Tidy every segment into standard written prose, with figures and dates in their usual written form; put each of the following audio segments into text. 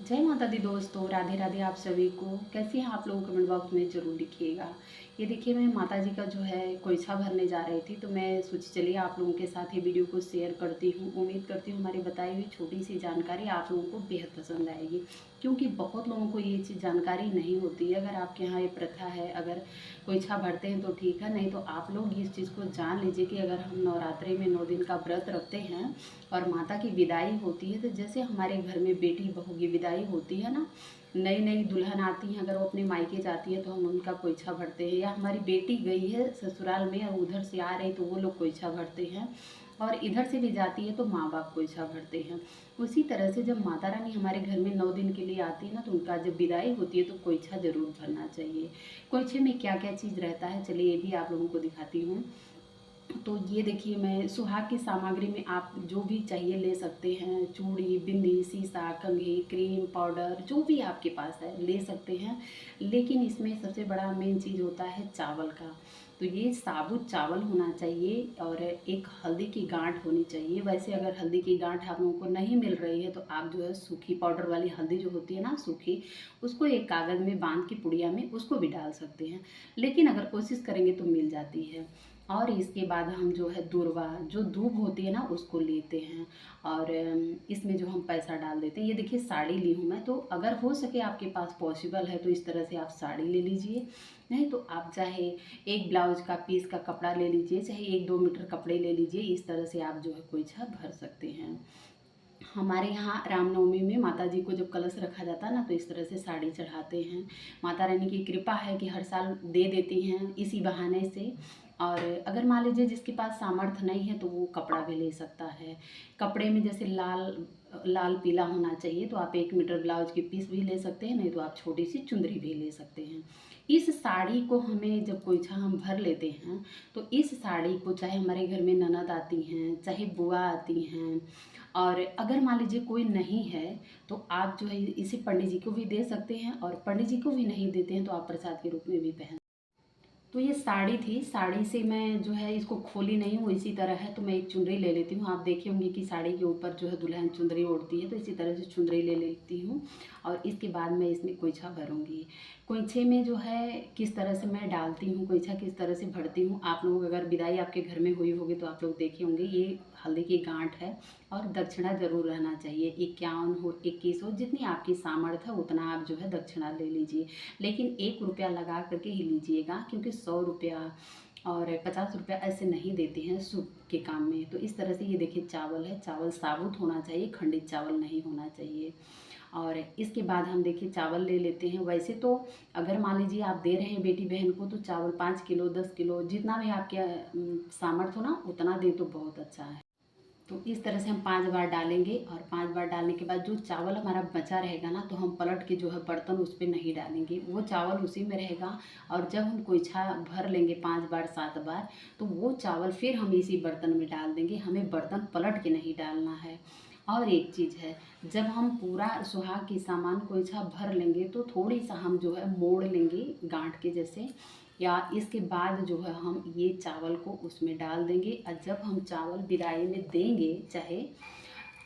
जय माता दी दोस्तों, राधे राधे आप सभी को। कैसी हैं आप लोग, कमेंट बॉक्स में ज़रूर लिखिएगा। ये देखिए, मैं माता जी का जो है खोइछा भरने जा रही थी, तो मैं सोची चलिए आप लोगों के साथ ये वीडियो को शेयर करती हूँ। उम्मीद करती हूँ हमारी बताई हुई छोटी सी जानकारी आप लोगों को बेहद पसंद आएगी, क्योंकि बहुत लोगों को ये चीज़ जानकारी नहीं होती है। अगर आपके यहाँ ये प्रथा है, अगर खोइछा भरते हैं तो ठीक है, नहीं तो आप लोग इस चीज़ को जान लीजिए कि अगर हम नवरात्रि में 9 दिन का व्रत रखते हैं और माता की विदाई होती है, तो जैसे हमारे घर में बेटी बहू की विदाई होती है ना, नई नई दुल्हन आती हैं, अगर वो अपने मायके जाती है तो हम उनका खोइछा भरते हैं, या हमारी बेटी गई है ससुराल में और उधर से आ रही तो वो लोग खोइछा भरते हैं, और इधर से भी जाती है तो माँ बाप खोइछा भरते हैं। उसी तरह से जब माता रानी हमारे घर में 9 दिन के लिए आती है ना, तो उनका जब विदाई होती है तो खोइछा ज़रूर भरना चाहिए। खोइछे में क्या क्या चीज़ रहता है, चलिए ये भी आप लोगों को दिखाती हूँ। तो ये देखिए, मैं सुहाग की सामग्री में आप जो भी चाहिए ले सकते हैं। चूड़ी, बिंदी, सीसा, कंघी, क्रीम, पाउडर, जो भी आपके पास है ले सकते हैं। लेकिन इसमें सबसे बड़ा मेन चीज़ होता है चावल का। तो ये साबुत चावल होना चाहिए और एक हल्दी की गांठ होनी चाहिए। वैसे अगर हल्दी की गांठ आप लोगों को नहीं मिल रही है तो आप जो है सूखी पाउडर वाली हल्दी जो होती है ना, सूखी, उसको एक कागज़ में बांध के पुड़िया में उसको भी डाल सकते हैं। लेकिन अगर कोशिश करेंगे तो मिल जाती है। और इसके बाद हम जो है दूर्वा, जो दूब होती है ना, उसको लेते हैं और इसमें जो हम पैसा डाल देते हैं। ये देखिए, साड़ी ली हूँ मैं, तो अगर हो सके आपके पास पॉसिबल है तो इस तरह से आप साड़ी ले लीजिए। नहीं तो आप चाहे एक ब्लाउज का पीस का कपड़ा ले लीजिए, चाहे 1-2 मीटर कपड़े ले लीजिए। इस तरह से आप जो है खोइछा भर सकते हैं। हमारे यहाँ रामनवमी में माता जी को जब कलश रखा जाता है ना, तो इस तरह से साड़ी चढ़ाते हैं। माता रानी की कृपा है कि हर साल दे देती हैं इसी बहाने से। और अगर मान लीजिए जिसके पास सामर्थ्य नहीं है तो वो कपड़ा भी ले सकता है। कपड़े में जैसे लाल लाल पीला होना चाहिए, तो आप 1 मीटर ब्लाउज की पीस भी ले सकते हैं, नहीं तो आप छोटी सी चुंदरी भी ले सकते हैं। इस साड़ी को हमें जब खोइछा हम भर लेते हैं, तो इस साड़ी को चाहे हमारे घर में ननद आती हैं, चाहे बुआ आती हैं, और अगर मान लीजिए कोई नहीं है तो आप जो है इसे पंडित जी को भी दे सकते हैं, और पंडित जी को भी नहीं देते हैं तो आप प्रसाद के रूप में भी पहन। तो ये साड़ी थी, साड़ी से मैं जो है इसको खोली नहीं हूँ, इसी तरह है, तो मैं एक चुनरी ले लेती हूँ। आप देखे होंगे कि साड़ी के ऊपर जो है दुल्हन चुनरी ओढ़ती है, तो इसी तरह से चुनरी ले लेती हूँ। और इसके बाद मैं इसमें खोइछा भरूँगी। खोइछे में जो है किस तरह से मैं डालती हूँ, खोइछा किस तरह से भरती हूँ, आप लोग अगर विदाई आपके घर में हुई होगी तो आप लोग देखे होंगे। ये हल्दी की गांठ है और दक्षिणा ज़रूर रहना चाहिए। 51 हो, 21 हो, जितनी आपकी सामर्थ्य है उतना आप जो है दक्षिणा ले लीजिए। लेकिन 1 रुपया लगा करके ही लीजिएगा, क्योंकि 100 रुपया और 50 रुपया ऐसे नहीं देते हैं शुभ के काम में। तो इस तरह से ये देखिए, चावल है, चावल साबुत होना चाहिए, खंडित चावल नहीं होना चाहिए। और इसके बाद हम देखिए चावल ले लेते हैं। वैसे तो अगर मान लीजिए आप दे रहे हैं बेटी बहन को, तो चावल 5 किलो, 10 किलो, जितना भी आपके सामर्थ्य हो ना, उतना दे तो बहुत अच्छा है। तो इस तरह से हम 5 बार डालेंगे, और 5 बार डालने के बाद जो चावल हमारा बचा रहेगा ना, तो हम पलट के जो है बर्तन उस पर नहीं डालेंगे, वो चावल उसी में रहेगा। और जब हम खोइछा भर लेंगे 5 बार 7 बार, तो वो चावल फिर हम इसी बर्तन में डाल देंगे। हमें बर्तन पलट के नहीं डालना है। और एक चीज़ है, जब हम पूरा सुहाग की सामान खोइछा भर लेंगे तो थोड़ी सा हम जो है मोड़ लेंगे गांठ के जैसे, या इसके बाद जो है हम ये चावल को उसमें डाल देंगे। और जब हम चावल विदाई में देंगे चाहे,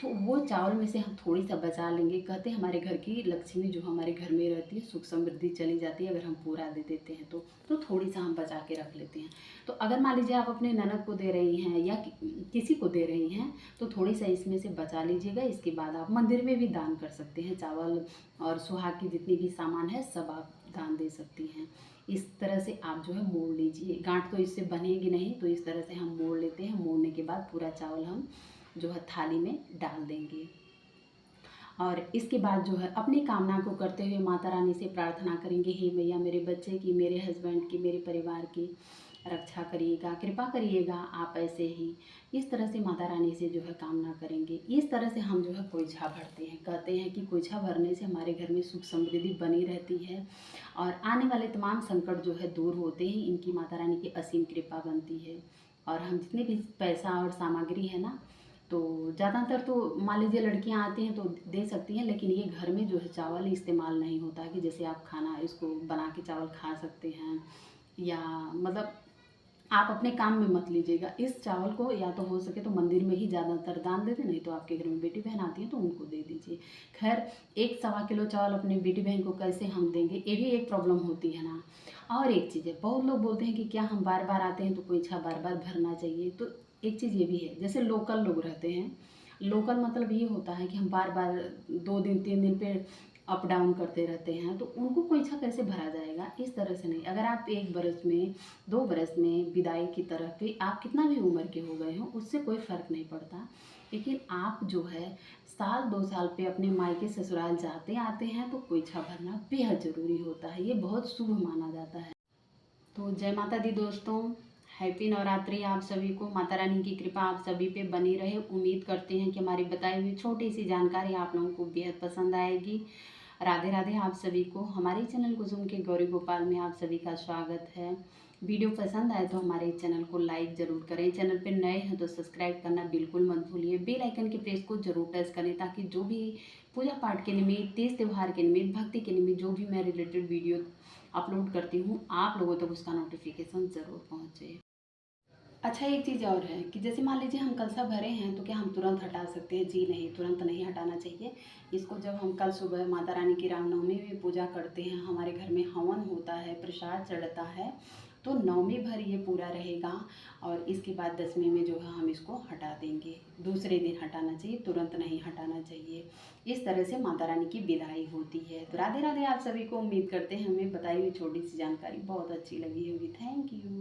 तो वो चावल में से हम थोड़ी सा बचा लेंगे। कहते हैं हमारे घर की लक्ष्मी जो हमारे घर में रहती है, सुख समृद्धि चली जाती है अगर हम पूरा दे देते हैं तो थोड़ी सा हम बचा के रख लेते हैं। तो अगर मान लीजिए आप अपने ननद को दे रही हैं या किसी को दे रही हैं, तो थोड़ी सा इसमें से बचा लीजिएगा। इसके बाद आप मंदिर में भी दान कर सकते हैं। चावल और सुहाग की जितनी भी सामान है सब आप दान दे सकती हैं। इस तरह से आप जो है मोड़ लीजिए। गांठ तो इससे बनेगी नहीं, तो इस तरह से हम मोड़ लेते हैं। मोड़ने के बाद पूरा चावल हम जो है थाली में डाल देंगे। और इसके बाद जो है अपनी कामना को करते हुए माता रानी से प्रार्थना करेंगे, हे मैया मेरे बच्चे की, मेरे हस्बैंड की, मेरे परिवार की रक्षा करिएगा, कृपा करिएगा आप ऐसे ही। इस तरह से माता रानी से जो है कामना करेंगे। इस तरह से हम जो है खोइछा भरते हैं। कहते हैं कि खोइछा भरने से हमारे घर में सुख समृद्धि बनी रहती है और आने वाले तमाम संकट जो है दूर होते हैं। इनकी माता रानी की असीम कृपा बनती है। और हम जितने भी पैसा और सामग्री है ना, तो ज़्यादातर तो मान लीजिए लड़कियां आती हैं तो दे सकती हैं, लेकिन ये घर में जो है चावल इस्तेमाल नहीं होता है कि जैसे आप खाना इसको बना के चावल खा सकते हैं, या मतलब आप अपने काम में मत लीजिएगा। इस चावल को या तो हो सके तो मंदिर में ही ज़्यादातर दान दे दें, नहीं तो आपके घर में बेटी बहन आती हैं तो उनको दे दीजिए। खैर, 1 सवा किलो चावल अपनी बेटी बहन को कैसे हम देंगे, ये भी एक प्रॉब्लम होती है ना। और एक चीज़ है, बहुत लोग बोलते हैं कि क्या हम बार बार आते हैं तो कोई इच्छा बार बार भरना चाहिए। तो एक चीज़ ये भी है, जैसे लोकल लोग रहते हैं, लोकल मतलब ये होता है कि हम बार बार 2 दिन 3 दिन पे अप डाउन करते रहते हैं, तो उनको कोई इच्छा कैसे भरा जाएगा। इस तरह से नहीं, अगर आप 1 बरस में 2 बरस में विदाई की तरफ पे आप कितना भी उम्र के हो गए हो, उससे कोई फ़र्क नहीं पड़ता। लेकिन आप जो है साल 2 साल पे अपने मायके ससुराल जाते आते हैं तो कोई इच्छा भरना बेहद ज़रूरी होता है, ये बहुत शुभ माना जाता है। तो जय माता दी दोस्तों, हैप्पी नवरात्रि आप सभी को। माता रानी की कृपा आप सभी पे बनी रहे। उम्मीद करते हैं कि हमारी बताई हुई छोटी सी जानकारी आप लोगों को बेहद पसंद आएगी। राधे राधे आप सभी को। हमारे चैनल कुसुम के गौरी गोपाल में आप सभी का स्वागत है। वीडियो पसंद आए तो हमारे चैनल को लाइक ज़रूर करें। चैनल पे नए हैं तो सब्सक्राइब करना बिल्कुल मत भूलिए। बेल आइकन के प्रेस को जरूर टच करें ताकि जो भी पूजा पाठ के निमित्त, तीज त्यौहार के निमित्त, भक्ति के निमित्त जो भी मैं रिलेटेड वीडियो अपलोड करती हूँ आप लोगों तक उसका नोटिफिकेशन ज़रूर पहुँचे। अच्छा, एक चीज़ और है कि जैसे मान लीजिए हम कलसा भरे हैं तो क्या हम तुरंत हटा सकते हैं? जी नहीं, तुरंत नहीं हटाना चाहिए। इसको जब हम कल सुबह माता रानी की रामनवमी में पूजा करते हैं, हमारे घर में हवन होता है, प्रसाद चढ़ता है, तो नवमी भर ये पूरा रहेगा और इसके बाद 10वीं में जो है हम इसको हटा देंगे। दूसरे दिन हटाना चाहिए, तुरंत नहीं हटाना चाहिए। इस तरह से माता रानी की विदाई होती है। तो राधे राधे आप सभी को। उम्मीद करते हैं हमें बताई हुई छोटी सी जानकारी बहुत अच्छी लगी होगी। Thank you.